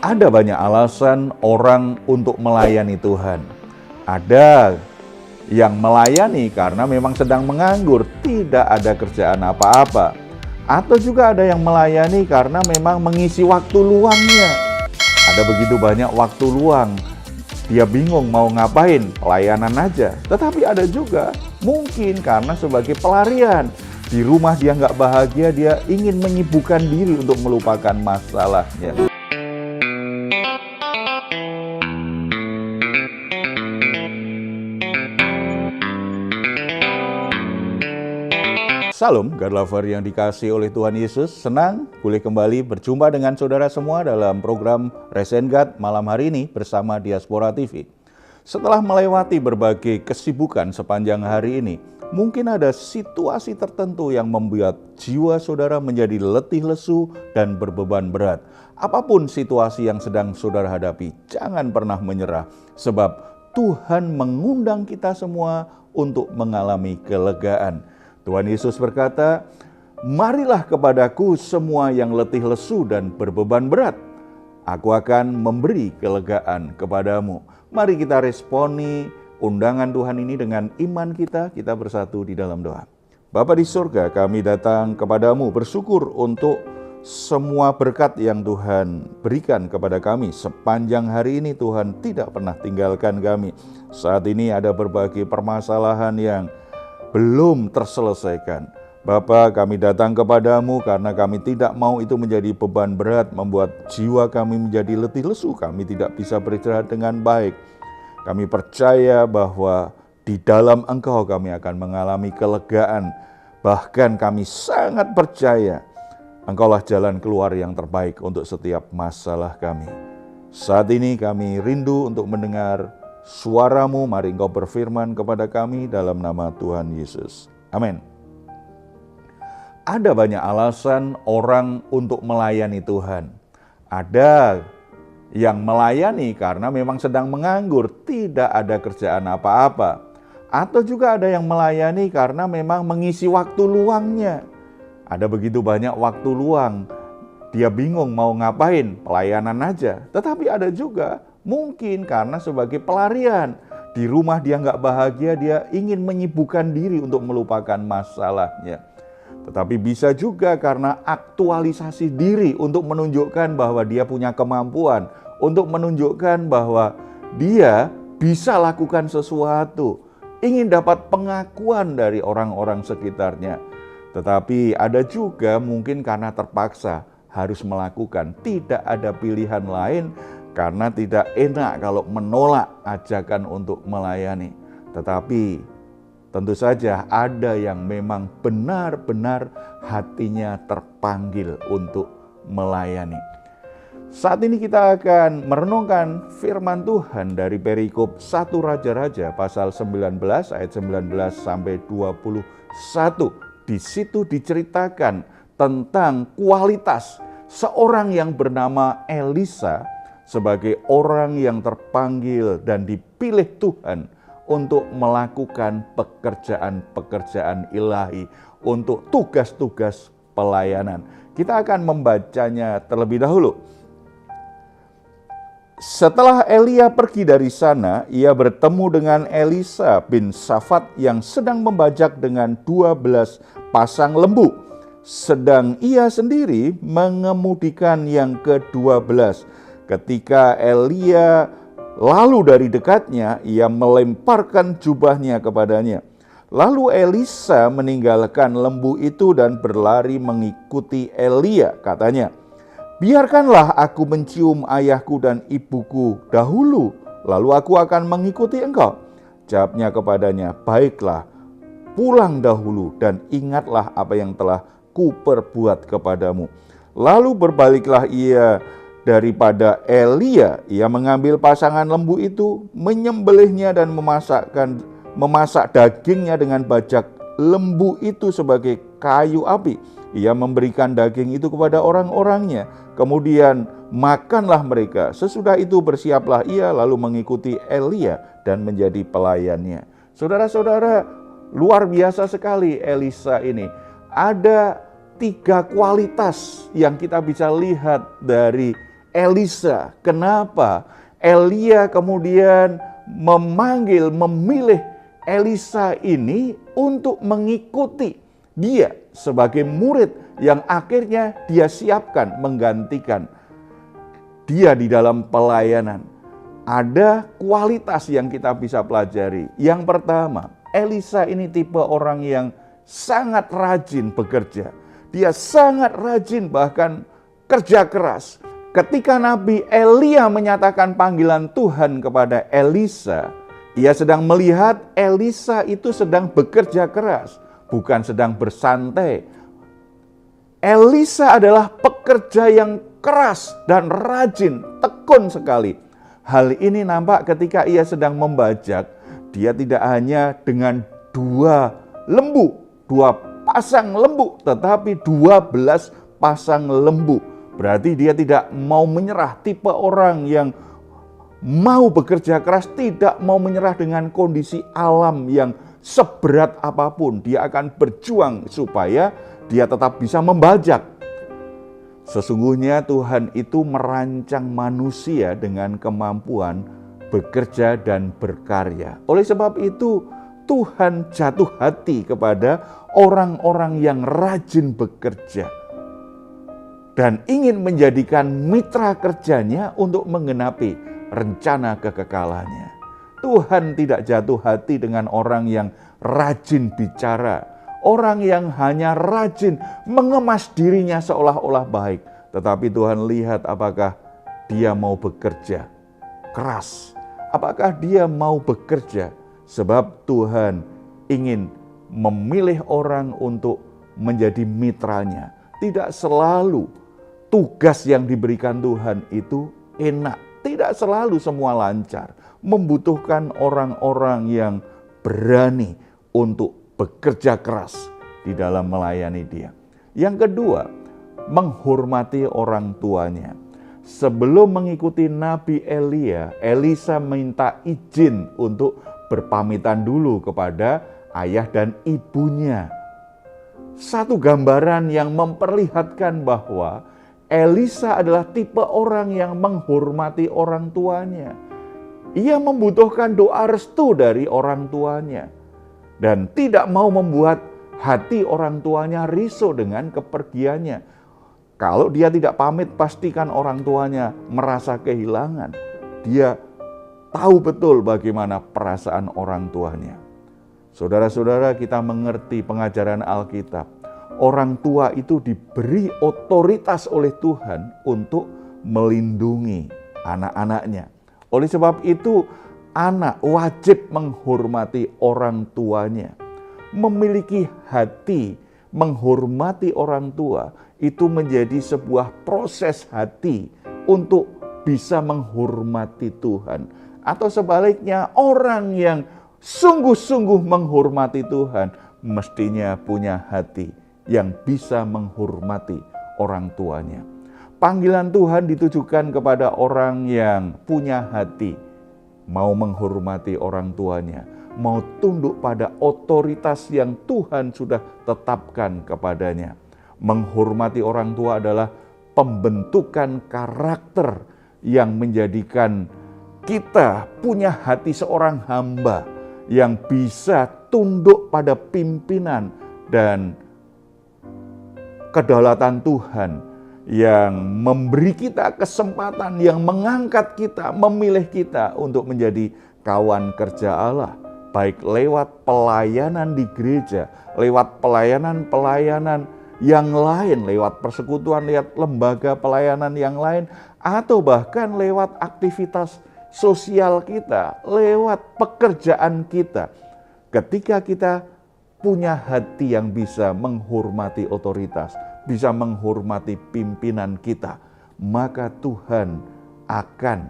Ada banyak alasan orang untuk melayani Tuhan. Ada yang melayani karena memang sedang menganggur, tidak ada kerjaan apa-apa. Atau juga ada yang melayani karena memang mengisi waktu luangnya. Ada begitu banyak waktu luang, dia bingung mau ngapain, pelayanan aja. Tetapi ada juga mungkin karena sebagai pelarian. Di rumah dia nggak bahagia, dia ingin menyibukkan diri untuk melupakan masalahnya. Salam, God Lover yang dikasihi oleh Tuhan Yesus. Senang boleh kembali berjumpa dengan saudara semua dalam program Resen God malam hari ini bersama Diaspora TV. Setelah melewati berbagai kesibukan sepanjang hari ini, mungkin ada situasi tertentu yang membuat jiwa saudara menjadi letih lesu dan berbeban berat. Apapun situasi yang sedang saudara hadapi, jangan pernah menyerah. Sebab Tuhan mengundang kita semua untuk mengalami kelegaan. Tuhan Yesus berkata, "Marilah kepadaku semua yang letih lesu dan berbeban berat. Aku akan memberi kelegaan kepadamu." Mari kita responi undangan Tuhan ini dengan iman kita bersatu di dalam doa. Bapa di surga, kami datang kepadamu bersyukur untuk semua berkat yang Tuhan berikan kepada kami. Sepanjang hari ini Tuhan tidak pernah tinggalkan kami. Saat ini ada berbagai permasalahan yang belum terselesaikan. Bapa, kami datang kepadamu karena kami tidak mau itu menjadi beban berat, membuat jiwa kami menjadi letih lesu, kami tidak bisa beristirahat dengan baik. Kami percaya bahwa di dalam Engkau kami akan mengalami kelegaan. Bahkan kami sangat percaya Engkaulah jalan keluar yang terbaik untuk setiap masalah kami. Saat ini kami rindu untuk mendengar suara-Mu. Mari Engkau berfirman kepada kami dalam nama Tuhan Yesus. Amin. Ada banyak alasan orang untuk melayani Tuhan. Ada yang melayani karena memang sedang menganggur, tidak ada kerjaan apa-apa. Atau juga ada yang melayani karena memang mengisi waktu luangnya. Ada begitu banyak waktu luang, dia bingung mau ngapain, pelayanan aja. Tetapi ada juga mungkin karena sebagai pelarian. Di rumah dia nggak bahagia, dia ingin menyibukkan diri untuk melupakan masalahnya. Tetapi bisa juga karena aktualisasi diri untuk menunjukkan bahwa dia punya kemampuan, untuk menunjukkan bahwa dia bisa lakukan sesuatu, ingin dapat pengakuan dari orang-orang sekitarnya. Tetapi ada juga mungkin karena terpaksa harus melakukan, tidak ada pilihan lain karena tidak enak kalau menolak ajakan untuk melayani. Tetapi tentu saja ada yang memang benar-benar hatinya terpanggil untuk melayani. Saat ini kita akan merenungkan firman Tuhan dari perikop 1 Raja-Raja pasal 19 ayat 19 sampai 21. Di situ diceritakan tentang kualitas seorang yang bernama Elisa sebagai orang yang terpanggil dan dipilih Tuhan untuk melakukan pekerjaan-pekerjaan ilahi, untuk tugas-tugas pelayanan. Kita akan membacanya terlebih dahulu. Setelah Elia pergi dari sana, ia bertemu dengan Elisa bin Safat yang sedang membajak dengan 12 pasang lembu. Sedang ia sendiri mengemudikan yang ke-12. Ketika Elia lalu dari dekatnya, ia melemparkan jubahnya kepadanya. Lalu Elisa meninggalkan lembu itu dan berlari mengikuti Elia. Katanya, "Biarkanlah aku mencium ayahku dan ibuku dahulu, lalu aku akan mengikuti engkau." Jawabnya kepadanya, "Baiklah, pulang dahulu dan ingatlah apa yang telah kuperbuat kepadamu." Lalu berbaliklah ia daripada Elia. Ia mengambil pasangan lembu itu, menyembelihnya dan memasak dagingnya dengan bajak lembu itu sebagai kayu api. Ia memberikan daging itu kepada orang-orangnya. Kemudian makanlah mereka. Sesudah itu bersiaplah ia lalu mengikuti Elia dan menjadi pelayannya. Saudara-saudara, luar biasa sekali Elisa ini. Ada 3 kualitas yang kita bisa lihat dari Elisa. Kenapa? Elia kemudian memilih Elisa ini untuk mengikuti dia sebagai murid yang akhirnya dia siapkan menggantikan dia di dalam pelayanan. Ada kualitas yang kita bisa pelajari. Yang pertama, Elisa ini tipe orang yang sangat rajin bekerja. Dia sangat rajin bahkan kerja keras. Ketika Nabi Elia menyatakan panggilan Tuhan kepada Elisa, ia sedang melihat Elisa itu sedang bekerja keras, bukan sedang bersantai. Elisa adalah pekerja yang keras dan rajin, tekun sekali. Hal ini nampak ketika ia sedang membajak. Dia tidak hanya dengan 2 pasang lembu, tetapi 12 pasang lembu. Berarti dia tidak mau menyerah, tipe orang yang mau bekerja keras, tidak mau menyerah dengan kondisi alam yang seberat apapun. Dia akan berjuang supaya dia tetap bisa membajak. Sesungguhnya Tuhan itu merancang manusia dengan kemampuan bekerja dan berkarya. Oleh sebab itu, Tuhan jatuh hati kepada orang-orang yang rajin bekerja dan ingin menjadikan mitra kerjanya untuk menggenapi rencana kekekalannya. Tuhan tidak jatuh hati dengan orang yang rajin bicara, orang yang hanya rajin mengemas dirinya seolah-olah baik. Tetapi Tuhan lihat apakah dia mau bekerja keras, apakah dia mau bekerja, sebab Tuhan ingin memilih orang untuk menjadi mitranya. Tidak selalu tugas yang diberikan Tuhan itu enak, tidak selalu semua lancar. Membutuhkan orang-orang yang berani untuk bekerja keras di dalam melayani dia. Yang kedua, menghormati orang tuanya. Sebelum mengikuti Nabi Elia, Elisa minta izin untuk berpamitan dulu kepada ayah dan ibunya. Satu gambaran yang memperlihatkan bahwa Elisa adalah tipe orang yang menghormati orang tuanya. Ia membutuhkan doa restu dari orang tuanya dan tidak mau membuat hati orang tuanya risau dengan kepergiannya. Kalau dia tidak pamit, pastikan orang tuanya merasa kehilangan. Dia tahu betul bagaimana perasaan orang tuanya. Saudara-saudara, kita mengerti pengajaran Alkitab. Orang tua itu diberi otoritas oleh Tuhan untuk melindungi anak-anaknya. Oleh sebab itu, anak wajib menghormati orang tuanya. Memiliki hati menghormati orang tua itu menjadi sebuah proses hati untuk bisa menghormati Tuhan. Atau sebaliknya, orang yang sungguh-sungguh menghormati Tuhan mestinya punya hati yang bisa menghormati orang tuanya. Panggilan Tuhan ditujukan kepada orang yang punya hati, mau menghormati orang tuanya, mau tunduk pada otoritas yang Tuhan sudah tetapkan kepadanya. Menghormati orang tua adalah pembentukan karakter yang menjadikan kita punya hati seorang hamba yang bisa tunduk pada pimpinan dan kedaulatan Tuhan yang memberi kita kesempatan, yang mengangkat kita, memilih kita untuk menjadi kawan kerja Allah. Baik lewat pelayanan di gereja, lewat pelayanan-pelayanan yang lain, lewat persekutuan, lewat lembaga pelayanan yang lain, atau bahkan lewat aktivitas sosial kita, lewat pekerjaan kita. Ketika kita punya hati yang bisa menghormati otoritas, bisa menghormati pimpinan kita, maka Tuhan akan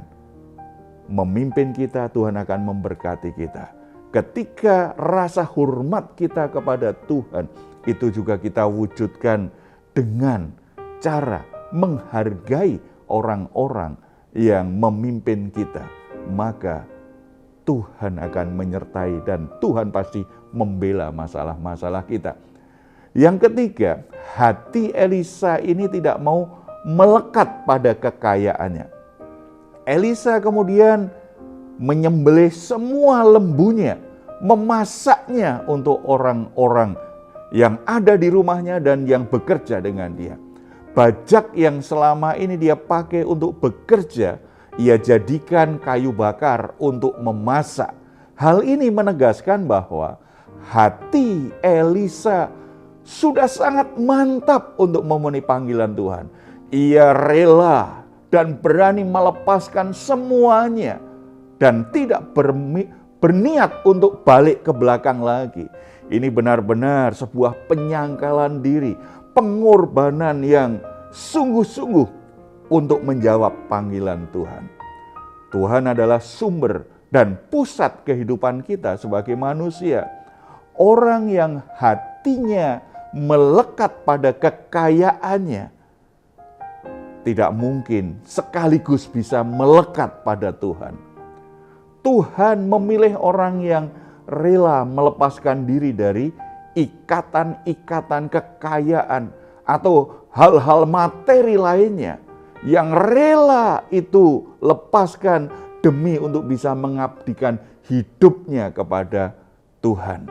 memimpin kita, Tuhan akan memberkati kita. Ketika rasa hormat kita kepada Tuhan, itu juga kita wujudkan dengan cara menghargai orang-orang yang memimpin kita, maka Tuhan akan menyertai dan Tuhan pasti membela masalah-masalah kita. Yang ketiga, hati Elisa ini tidak mau melekat pada kekayaannya. Elisa kemudian menyembelih semua lembunya, memasaknya untuk orang-orang yang ada di rumahnya dan yang bekerja dengan dia. Bajak yang selama ini dia pakai untuk bekerja, ia jadikan kayu bakar untuk memasak. Hal ini menegaskan bahwa hati Elisa sudah sangat mantap untuk memenuhi panggilan Tuhan. Ia rela dan berani melepaskan semuanya dan tidak berniat untuk balik ke belakang lagi. Ini benar-benar sebuah penyangkalan diri, pengorbanan yang sungguh-sungguh untuk menjawab panggilan Tuhan. Tuhan adalah sumber dan pusat kehidupan kita sebagai manusia. Orang yang hatinya melekat pada kekayaannya tidak mungkin sekaligus bisa melekat pada Tuhan. Tuhan memilih orang yang rela melepaskan diri dari ikatan-ikatan kekayaan atau hal-hal materi lainnya yang rela itu lepaskan demi untuk bisa mengabdikan hidupnya kepada Tuhan.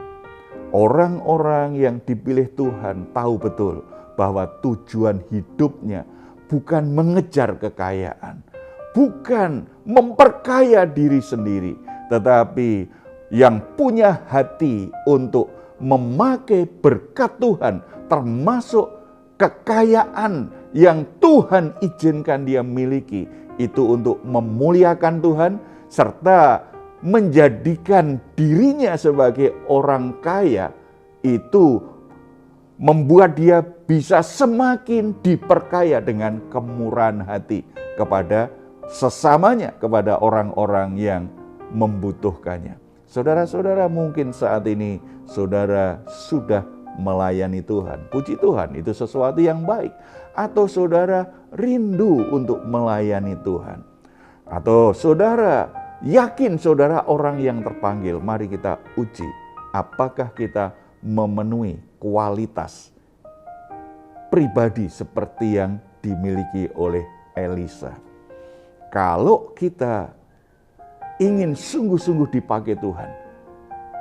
Orang-orang yang dipilih Tuhan tahu betul bahwa tujuan hidupnya bukan mengejar kekayaan, bukan memperkaya diri sendiri, tetapi yang punya hati untuk memakai berkat Tuhan, termasuk kekayaan yang Tuhan izinkan dia miliki, itu untuk memuliakan Tuhan serta menjadikan dirinya sebagai orang kaya. Itu membuat dia bisa semakin diperkaya dengan kemurahan hati kepada sesamanya, kepada orang-orang yang membutuhkannya. Saudara-saudara, mungkin saat ini saudara sudah melayani Tuhan. Puji Tuhan, itu sesuatu yang baik. Atau saudara rindu untuk melayani Tuhan. Atau saudara yakin saudara orang yang terpanggil. Mari kita uji apakah kita memenuhi kualitas pribadi seperti yang dimiliki oleh Elisa. Kalau kita ingin sungguh-sungguh dipakai Tuhan,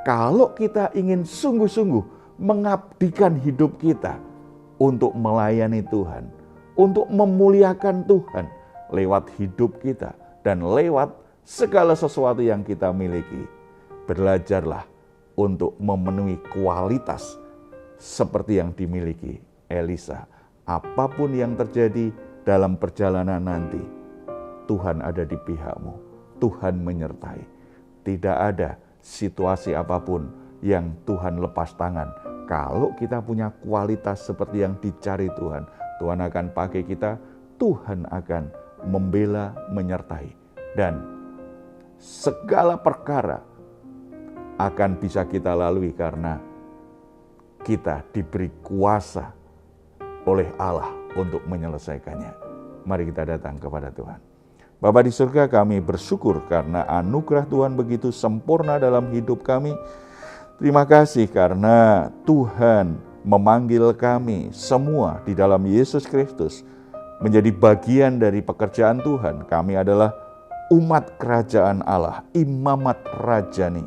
kalau kita ingin sungguh-sungguh mengabdikan hidup kita untuk melayani Tuhan, untuk memuliakan Tuhan lewat hidup kita dan lewat segala sesuatu yang kita miliki, belajarlah untuk memenuhi kualitas seperti yang dimiliki Elisa. Apapun yang terjadi dalam perjalanan nanti, Tuhan ada di pihakmu. Tuhan menyertai. Tidak ada situasi apapun yang Tuhan lepas tangan. Kalau kita punya kualitas seperti yang dicari Tuhan, Tuhan akan pakai kita, Tuhan akan membela, menyertai. Dan segala perkara akan bisa kita lalui karena kita diberi kuasa oleh Allah untuk menyelesaikannya. Mari kita datang kepada Tuhan. Bapa di surga, kami bersyukur karena anugerah Tuhan begitu sempurna dalam hidup kami. Terima kasih karena Tuhan memanggil kami semua di dalam Yesus Kristus menjadi bagian dari pekerjaan Tuhan. Kami adalah umat kerajaan Allah, imamat rajani.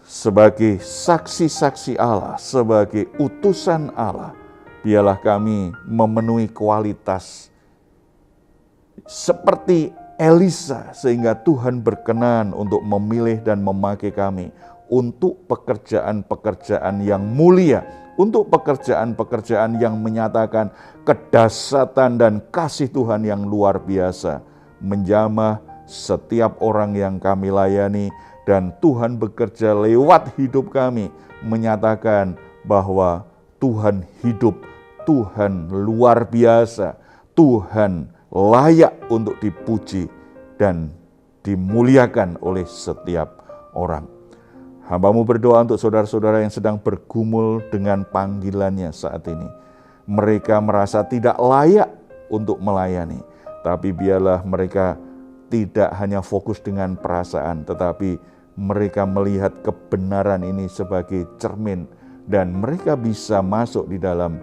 Sebagai saksi-saksi Allah, sebagai utusan Allah, biarlah kami memenuhi kualitas seperti Elisa, sehingga Tuhan berkenan untuk memilih dan memakai kami untuk pekerjaan-pekerjaan yang mulia, untuk pekerjaan-pekerjaan yang menyatakan kedahsyatan dan kasih Tuhan yang luar biasa, menjamah setiap orang yang kami layani, dan Tuhan bekerja lewat hidup kami, menyatakan bahwa Tuhan hidup, Tuhan luar biasa, Tuhan layak untuk dipuji dan dimuliakan oleh setiap orang. Hamba-Mu berdoa untuk saudara-saudara yang sedang bergumul dengan panggilannya saat ini. Mereka merasa tidak layak untuk melayani, tapi biarlah mereka tidak hanya fokus dengan perasaan, tetapi mereka melihat kebenaran ini sebagai cermin dan mereka bisa masuk di dalam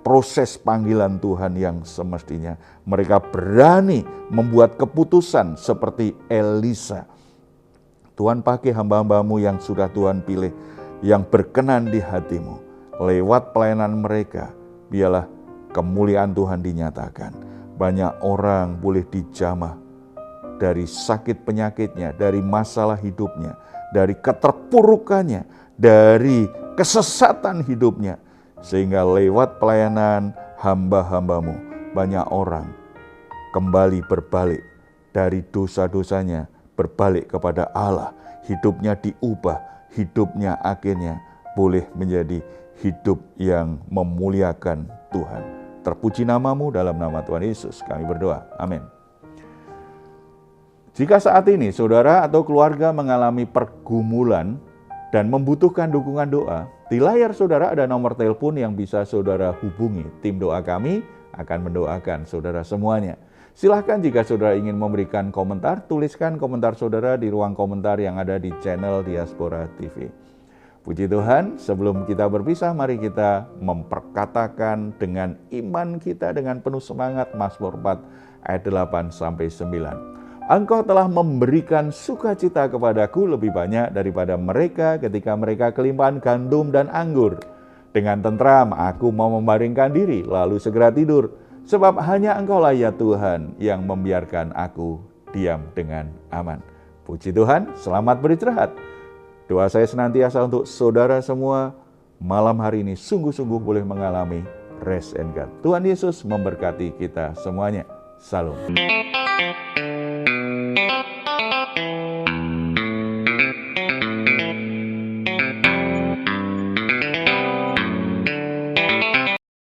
proses panggilan Tuhan yang semestinya. Mereka berani membuat keputusan seperti Elisa. Tuhan pakai hamba-hambamu yang sudah Tuhan pilih, yang berkenan di hatimu. Lewat pelayanan mereka, biarlah kemuliaan Tuhan dinyatakan. Banyak orang boleh dijamah dari sakit penyakitnya, dari masalah hidupnya, dari keterpurukannya, dari kesesatan hidupnya. Sehingga lewat pelayanan hamba-hambamu, banyak orang kembali berbalik dari dosa-dosanya, berbalik kepada Allah. Hidupnya diubah, hidupnya akhirnya boleh menjadi hidup yang memuliakan Tuhan. Terpuji namamu, dalam nama Tuhan Yesus kami berdoa. Amin. Jika saat ini saudara atau keluarga mengalami pergumulan dan membutuhkan dukungan doa, di layar saudara ada nomor telepon yang bisa saudara hubungi. Tim doa kami akan mendoakan saudara semuanya. Silahkan jika saudara ingin memberikan komentar, tuliskan komentar saudara di ruang komentar yang ada di channel Diaspora TV. Puji Tuhan, sebelum kita berpisah, mari kita memperkatakan dengan iman kita dengan penuh semangat Mazmur 4 ayat 8-9. Engkau telah memberikan sukacita kepadaku lebih banyak daripada mereka ketika mereka kelimpahan gandum dan anggur. Dengan tentram aku mau membaringkan diri, lalu segera tidur. Sebab hanya Engkaulah ya Tuhan yang membiarkan aku diam dengan aman. Puji Tuhan, selamat beristirahat. Doa saya senantiasa untuk saudara semua, malam hari ini sungguh-sungguh boleh mengalami rest and God. Tuhan Yesus memberkati kita semuanya. Salam.